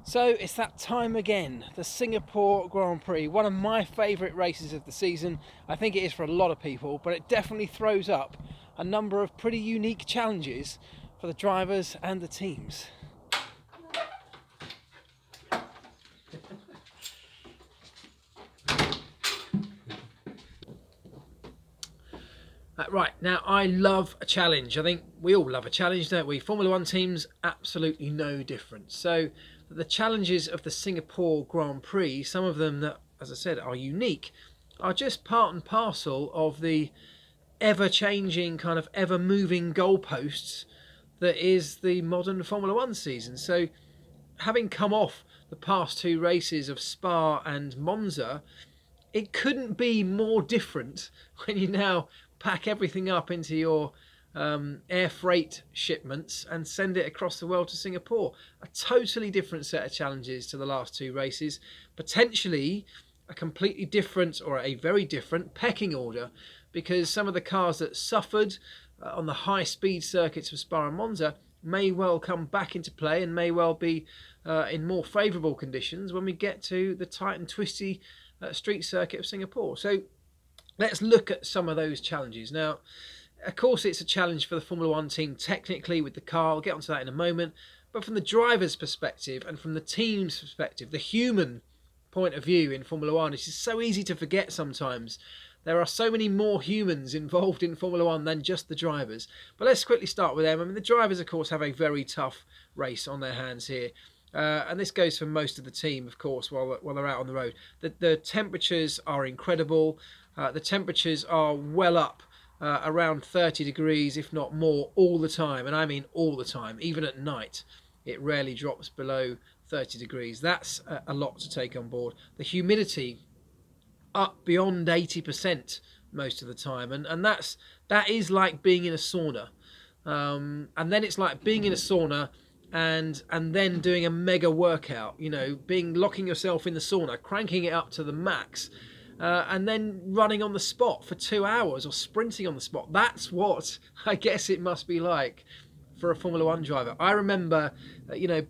So it's that time again, the Singapore Grand Prix, one of my favourite races of the season. I think it is for a lot of people, but it definitely throws up a number of pretty unique challenges for the drivers and the teams. Right, now I love a challenge. I think we all love a challenge, don't we? Formula One teams, absolutely no different. So the challenges of the Singapore Grand Prix, some of them that, as I said, are unique, are just part and parcel of the ever-changing, kind of ever-moving goalposts that is the modern Formula One season. So having come off the past two races of Spa and Monza, it couldn't be more different when you now pack everything up into your air freight shipments and send it across the world to Singapore. A totally different set of challenges to the last two races, potentially a completely different or a very different pecking order, because some of the cars that suffered on the high speed circuits of Spa and Monza may well come back into play and may well be in more favourable conditions when we get to the tight and twisty street circuit of Singapore. So let's look at some of those challenges. Now, of course, it's a challenge for the Formula One team technically with the car. I'll get onto that in a moment. But from the driver's perspective and from the team's perspective, the human point of view in Formula One, it's just so easy to forget sometimes. There are so many more humans involved in Formula One than just the drivers. But let's quickly start with them. I mean, the drivers, of course, have a very tough race on their hands here. And this goes for most of the team, of course, while they're out on the road. The temperatures are incredible. The temperatures are well up around 30 degrees, if not more, all the time. And I mean all the time. Even at night, it rarely drops below 30 degrees. That's a lot to take on board. The humidity up beyond 80% most of the time. And that is like being in a sauna. And then it's like being in a sauna and then doing a mega workout, locking yourself in the sauna, cranking it up to the max, and then running on the spot for 2 hours or sprinting on the spot. That's what I guess it must be like for a Formula One driver. I remember,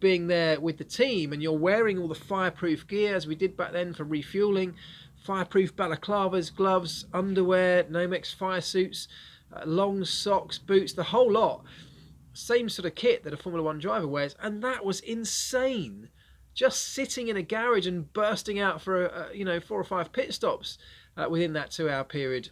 being there with the team and you're wearing all the fireproof gear as we did back then for refueling, fireproof balaclavas, gloves, underwear, Nomex fire suits, long socks, boots, the whole lot. Same sort of kit that a Formula One driver wears, and that was insane. Just sitting in a garage and bursting out for 4 or 5 pit stops within that 2-hour period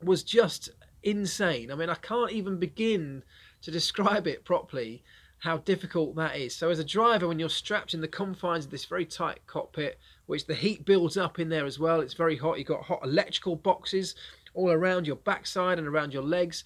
was just insane. I mean, I can't even begin to describe it properly how difficult that is. So as a driver, when you're strapped in the confines of this very tight cockpit, which the heat builds up in there as well, it's very hot. You've got hot electrical boxes all around your backside and around your legs.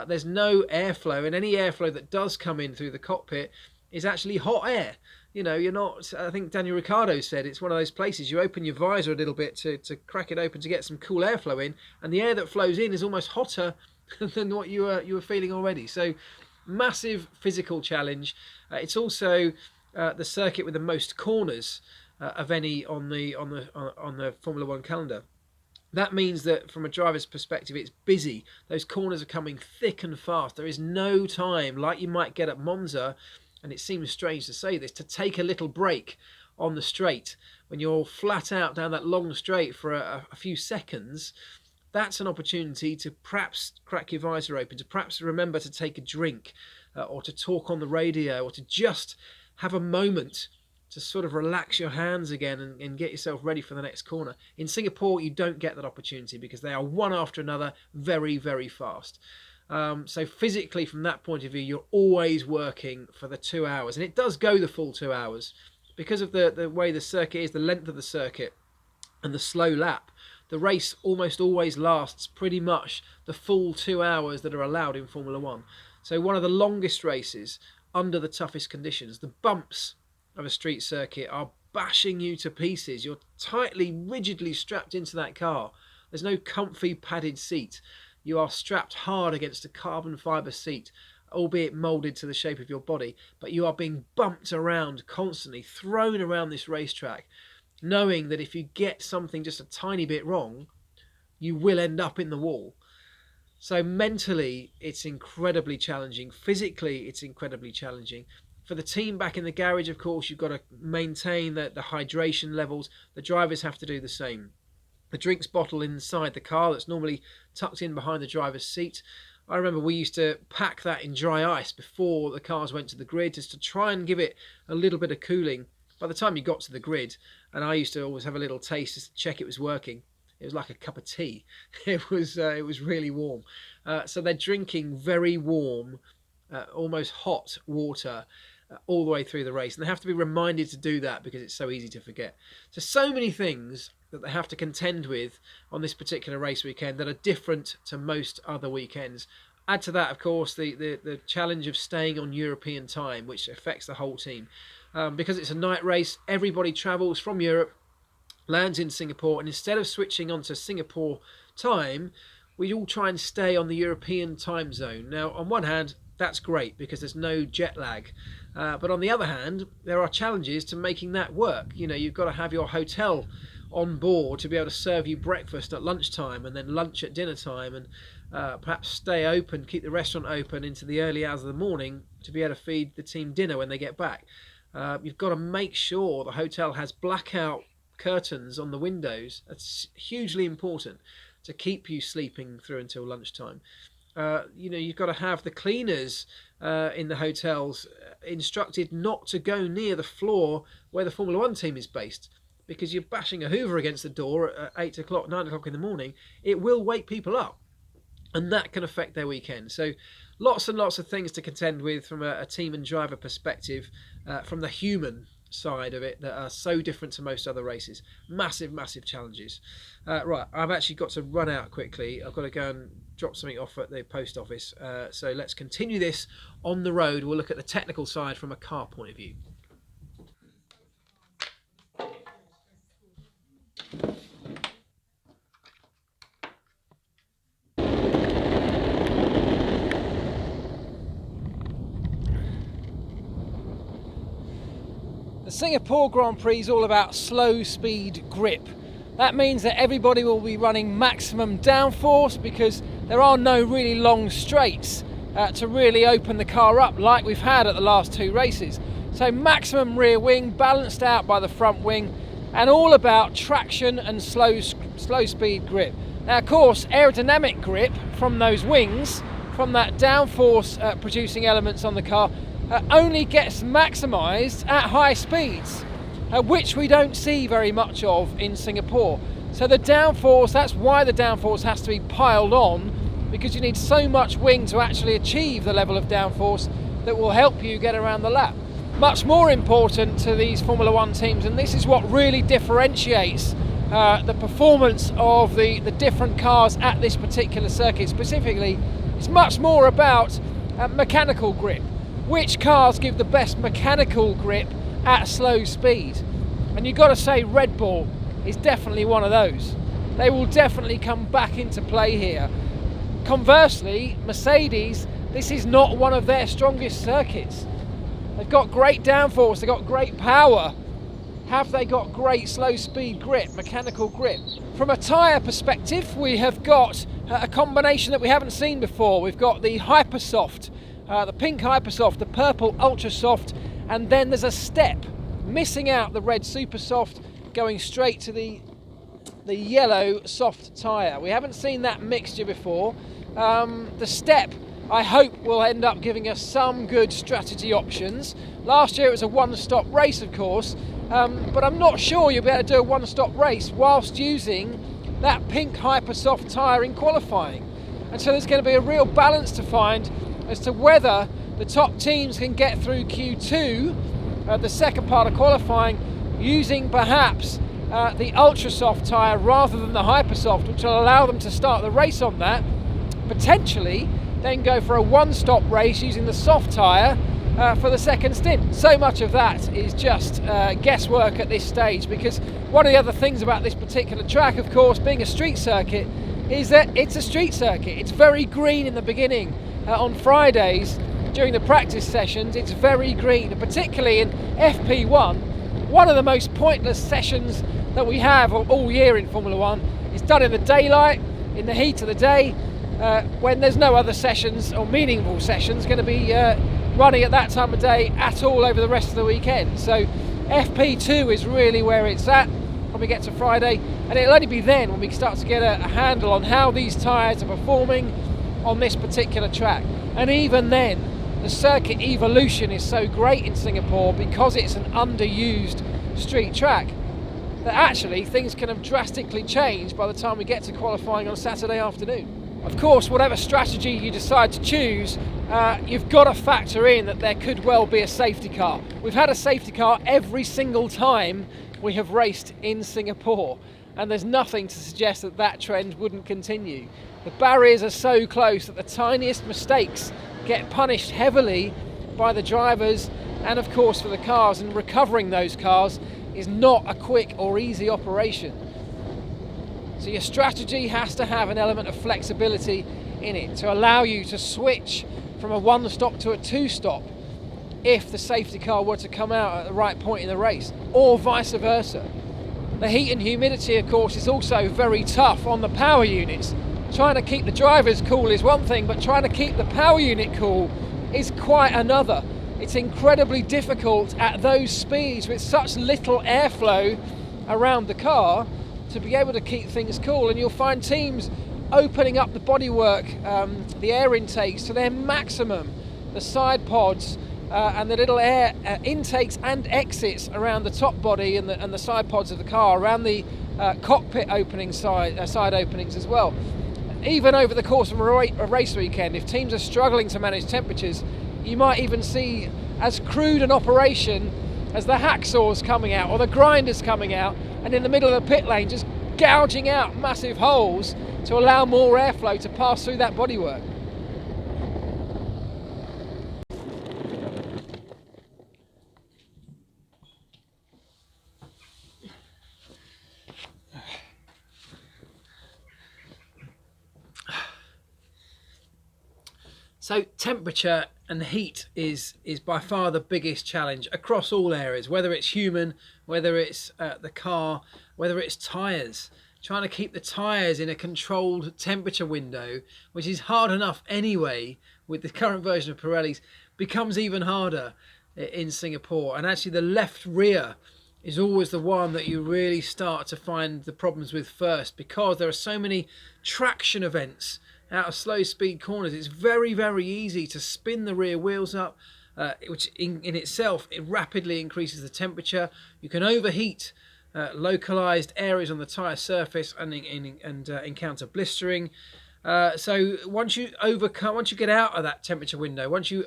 There's no airflow, and any airflow that does come in through the cockpit is actually hot air. You're not, I think Daniel Ricciardo said, it's one of those places you open your visor a little bit to crack it open to get some cool airflow in, and the air that flows in is almost hotter than what you were feeling already. So massive physical challenge. It's also the circuit with the most corners of any on the Formula One calendar. That means that from a driver's perspective, it's busy. Those corners are coming thick and fast. There is no time, like you might get at Monza, and it seems strange to say this, to take a little break on the straight. When you're flat out down that long straight for a few seconds, that's an opportunity to perhaps crack your visor open, to perhaps remember to take a drink, or to talk on the radio, or to just have a moment to sort of relax your hands again and get yourself ready for the next corner. In Singapore, you don't get that opportunity because they are one after another very, very fast. So physically, from that point of view, you're always working for the 2 hours. And it does go the full 2 hours because of the way the circuit is, the length of the circuit and the slow lap. The race almost always lasts pretty much the full 2 hours that are allowed in Formula One. So one of the longest races under the toughest conditions. The bumps of a street circuit are bashing you to pieces. You're tightly, rigidly strapped into that car. There's no comfy padded seat. You are strapped hard against a carbon fibre seat, albeit moulded to the shape of your body, but you are being bumped around constantly, thrown around this racetrack, knowing that if you get something just a tiny bit wrong, you will end up in the wall. So mentally, it's incredibly challenging. Physically, it's incredibly challenging. For the team back in the garage, of course, you've got to maintain the hydration levels. The drivers have to do the same. The drinks bottle inside the car that's normally tucked in behind the driver's seat. I remember we used to pack that in dry ice before the cars went to the grid, just to try and give it a little bit of cooling. By the time you got to the grid, and I used to always have a little taste just to check it was working. It was like a cup of tea. It was really warm. So they're drinking very warm, almost hot water all the way through the race. And they have to be reminded to do that because it's so easy to forget. So many things that they have to contend with on this particular race weekend that are different to most other weekends. Add to that, of course, the challenge of staying on European time, which affects the whole team. Because it's a night race, everybody travels from Europe, lands in Singapore, and instead of switching onto Singapore time, we all try and stay on the European time zone. Now, on one hand, that's great because there's no jet lag. But on the other hand, there are challenges to making that work. You know, you've got to have your hotel on board to be able to serve you breakfast at lunchtime and then lunch at dinner time, and perhaps stay open, keep the restaurant open into the early hours of the morning to be able to feed the team dinner when they get back. You've got to make sure the hotel has blackout curtains on the windows. That's hugely important to keep you sleeping through until lunchtime. You've got to have the cleaners in the hotels instructed not to go near the floor where the Formula 1 team is based, because you're bashing a Hoover against the door at 8 o'clock, 9 o'clock in the morning. It will wake people up, and that can affect their weekend. So lots and lots of things to contend with from a team and driver perspective, from the human side of it, that are so different to most other races. Massive challenges. Right, I've actually got to run out quickly. I've got to go and drop something off at the post office. So let's continue this on the road. We'll look at the technical side from a car point of view. The Singapore Grand Prix is all about slow speed grip. That means that everybody will be running maximum downforce because there are no really long straights to really open the car up like we've had at the last two races. So maximum rear wing balanced out by the front wing, and all about traction and slow speed grip. Now, of course, aerodynamic grip from those wings, from that downforce producing elements on the car, only gets maximised at high speeds, which we don't see very much of in Singapore. So the downforce, that's why the downforce has to be piled on, because you need so much wing to actually achieve the level of downforce that will help you get around the lap. Much more important to these Formula 1 teams, and this is what really differentiates the performance of the different cars at this particular circuit specifically, it's much more about mechanical grip. Which cars give the best mechanical grip at slow speed? And you've got to say Red Bull is definitely one of those. They will definitely come back into play here. Conversely, Mercedes, this is not one of their strongest circuits. They've got great downforce, they've got great power. Have they got great slow speed grip, mechanical grip? From a tyre perspective, we have got a combination that we haven't seen before. We've got the Hypersoft, the pink Hypersoft, the purple Ultra Soft, and then there's a step missing out the red Super Soft, going straight to the yellow soft tyre. We haven't seen that mixture before. The step, I hope, will end up giving us some good strategy options. Last year it was a one-stop race, of course, but I'm not sure you'll be able to do a one-stop race whilst using that pink Hypersoft tyre in qualifying. And so there's going to be a real balance to find as to whether the top teams can get through Q2, the second part of qualifying, using perhaps the Ultra Soft tyre rather than the Hypersoft, which will allow them to start the race on that, potentially then go for a one-stop race using the soft tyre for the second stint. So much of that is just guesswork at this stage, because one of the other things about this particular track, of course, being a street circuit, is that it's a street circuit. It's very green in the beginning. On Fridays, during the practice sessions, it's very green, and particularly in FP1, one of the most pointless sessions that we have all year in Formula 1 is done in the daylight, in the heat of the day, when there's no other sessions or meaningful sessions going to be running at that time of day at all over the rest of the weekend. So FP2 is really where it's at when we get to Friday, and it'll only be then when we start to get a handle on how these tyres are performing on this particular track. And even then, the circuit evolution is so great in Singapore because it's an underused street track that actually things can have drastically changed by the time we get to qualifying on Saturday afternoon. Of course, whatever strategy you decide to choose, you've got to factor in that there could well be a safety car. We've had a safety car every single time we have raced in Singapore, and there's nothing to suggest that that trend wouldn't continue. The barriers are so close that the tiniest mistakes get punished heavily by the drivers and of course for the cars, and recovering those cars is not a quick or easy operation. So your strategy has to have an element of flexibility in it to allow you to switch from a one stop to a two stop if the safety car were to come out at the right point in the race, or vice versa. The heat and humidity, of course, is also very tough on the power units. Trying to keep the drivers cool is one thing, but trying to keep the power unit cool is quite another. It's incredibly difficult at those speeds with such little airflow around the car to be able to keep things cool, and you'll find teams opening up the bodywork, the air intakes to their maximum, the side pods and the little air intakes and exits around the top body and the side pods of the car, around the cockpit opening side openings as well. Even over the course of a race weekend, if teams are struggling to manage temperatures, you might even see as crude an operation as the hacksaws coming out or the grinders coming out, and in the middle of the pit lane just gouging out massive holes to allow more airflow to pass through that bodywork. So temperature and heat is by far the biggest challenge across all areas, whether it's human, whether it's the car, whether it's tyres. Trying to keep the tyres in a controlled temperature window, which is hard enough anyway with the current version of Pirelli's, becomes even harder in Singapore. And actually the left rear is always the one that you really start to find the problems with first, because there are so many traction events out of slow speed corners. It's very, very easy to spin the rear wheels up, which in itself, it rapidly increases the temperature. You can overheat localized areas on the tyre surface and encounter blistering. So once you get out of that temperature window, once you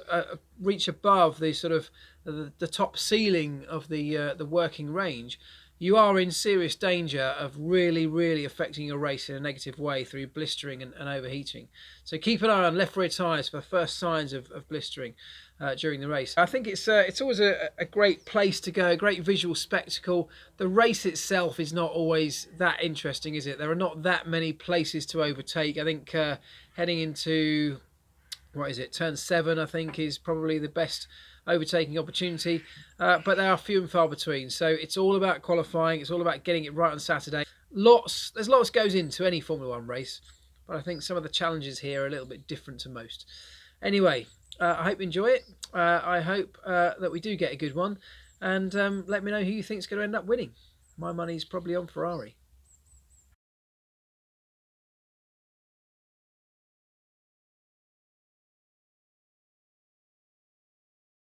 reach above the sort of the top ceiling of the working range, you are in serious danger of really, really affecting your race in a negative way through blistering and overheating. So keep an eye on left rear tyres for first signs of blistering during the race. I think it's always a great place to go, a great visual spectacle. The race itself is not always that interesting, is it? There are not that many places to overtake. I think heading into, turn 7, I think, is probably the best overtaking opportunity, but they are few and far between. So it's all about qualifying, it's all about getting it right on Saturday. There's lots goes into any Formula 1 race, but I think some of the challenges here are a little bit different to most. Anyway, I hope you enjoy it. I hope that we do get a good one, and let me know who you think is going to end up winning. My money's probably on Ferrari.